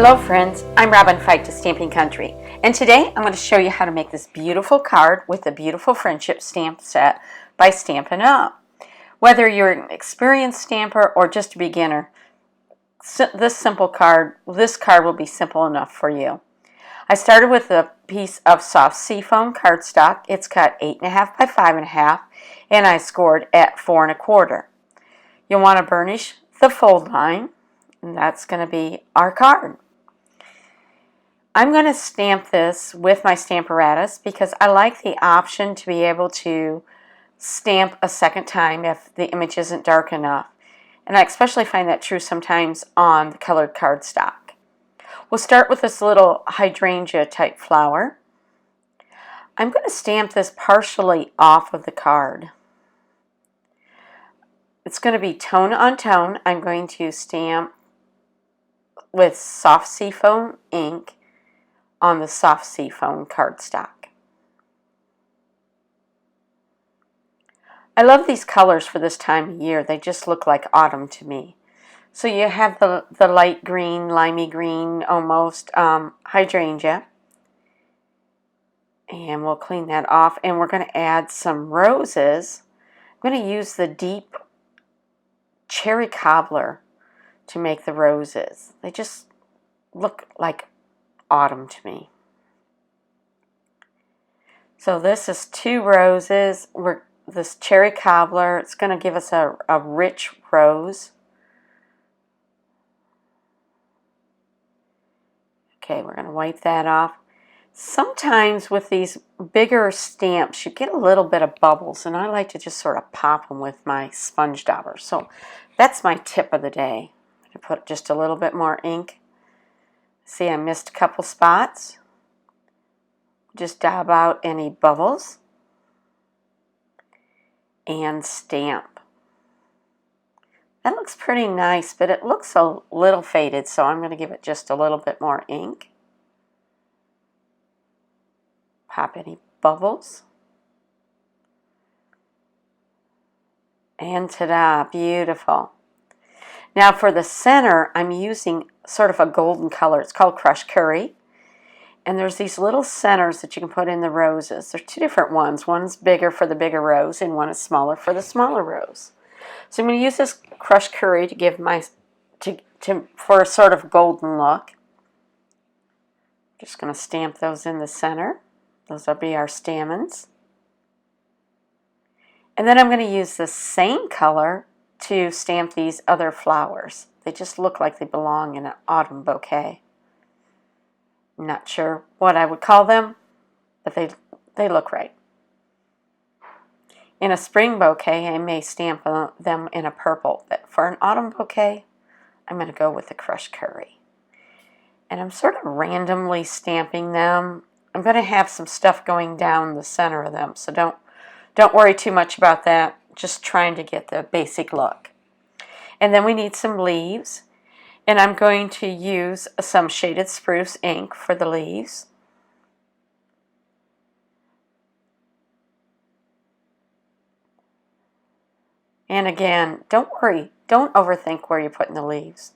Hello friends, I'm Robin Fike to Stamping Country, and today I'm going to show you how to make this beautiful card with a beautiful friendship stamp set by Stampin Up. Whether you're an experienced stamper or just a beginner, this card will be simple enough for you. I started with a piece of soft seafoam cardstock. It's cut 8.5 by 5.5, and I scored at 4 1/4. You'll want to burnish the fold line, and that's going to be our card. I'm going to stamp this with my Stamparatus because I like the option to be able to stamp a second time if the image isn't dark enough. And I especially find that true sometimes on the colored cardstock. We'll start with this little hydrangea type flower. I'm going to stamp this partially off of the card. It's going to be tone on tone. I'm going to stamp with soft seafoam ink on the soft seafoam cardstock. I love these colors for this time of year. They just look like autumn to me. So you have the light green, limey green, almost hydrangea. And we'll clean that off. And we're going to add some roses. I'm going to use the deep cherry cobbler to make the roses. They just look like autumn to me. So this is 2 roses. This cherry cobbler, it's going to give us a rich rose. Okay, we're going to wipe that off. Sometimes with these bigger stamps, you get a little bit of bubbles, and I like to just sort of pop them with my sponge dauber. So that's my tip of the day. I'm going to put just a little bit more ink. See, I missed a couple spots. Just dab out any bubbles and stamp. That looks pretty nice, but it looks a little faded, so I'm going to give it just a little bit more ink. Pop any bubbles. And ta-da, beautiful. Now for the center, I'm using sort of a golden color. It's called Crushed Curry. And there's these little centers that you can put in the roses. There's 2 different ones. One's bigger for the bigger rose, and one is smaller for the smaller rose. So I'm going to use this Crushed Curry to give for a sort of golden look. Just going to stamp those in the center. Those will be our stamens. And then I'm going to use the same color to stamp these other flowers. They just look like they belong in an autumn bouquet. I'm not sure what I would call them, but they look right. In a spring bouquet, I may stamp them in a purple, but for an autumn bouquet, I'm going to go with the Crushed Curry. And I'm sort of randomly stamping them. I'm going to have some stuff going down the center of them, so don't worry too much about that. Just trying to get the basic look. And then we need some leaves. And I'm going to use some shaded spruce ink for the leaves. And again, don't worry. Don't overthink where you're putting the leaves.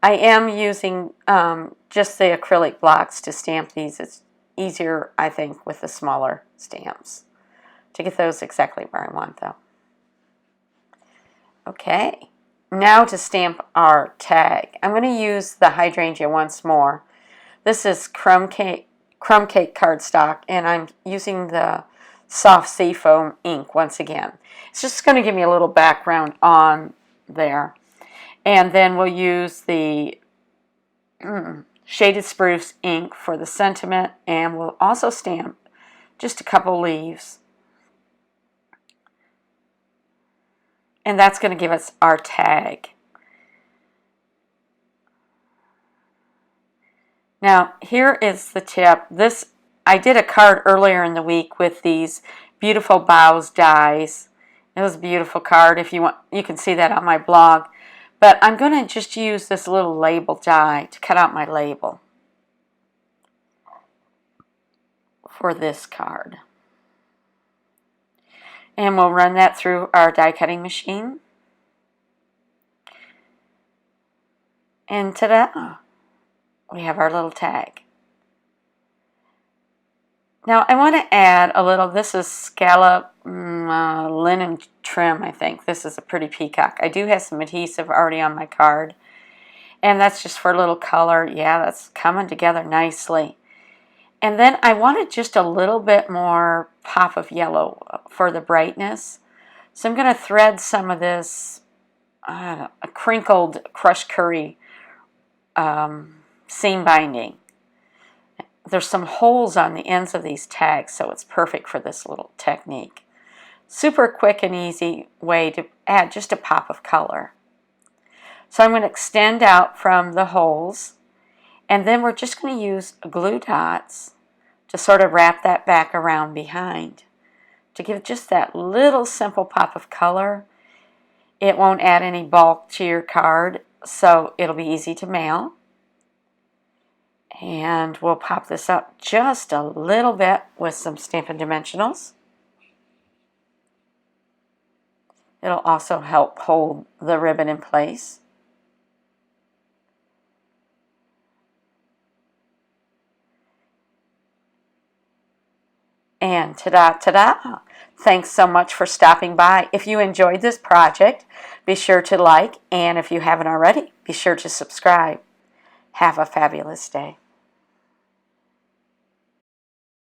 I am using just the acrylic blocks to stamp these. It's easier, I think, with the smaller stamps to get those exactly where I want them. Okay, now to stamp our tag. I'm going to use the hydrangea once more. This is crumb cake cardstock, and I'm using the soft seafoam ink once again. It's just going to give me a little background on there. And then we'll use the shaded spruce ink for the sentiment, and we'll also stamp just a couple leaves. And that's going to give us our tag. Now, here is the tip. I did a card earlier in the week with these beautiful bows dies. It was a beautiful card. If you want, you can see that on my blog. But I'm going to just use this little label die to cut out my label for this card. And we'll run that through our die cutting machine. And ta-da! we have our little tag. Now I want to add a little, this is scallop linen trim, I think. This is a pretty peacock. I do have some adhesive already on my card, and that's just for a little color. Yeah, that's coming together nicely. And then I wanted just a little bit more pop of yellow for the brightness. So I'm going to thread some of this a crinkled crushed curry seam binding. There's some holes on the ends of these tags, so it's perfect for this little technique. Super quick and easy way to add just a pop of color. So I'm going to extend out from the holes, and then we're just going to use glue dots to sort of wrap that back around behind to give just that little simple pop of color. It won't add any bulk to your card, so it'll be easy to mail. And we'll pop this up just a little bit with some Stampin' Dimensionals. It'll also help hold the ribbon in place. And ta-da, ta-da! Thanks so much for stopping by. If you enjoyed this project, be sure to like, and if you haven't already, be sure to subscribe. Have a fabulous day.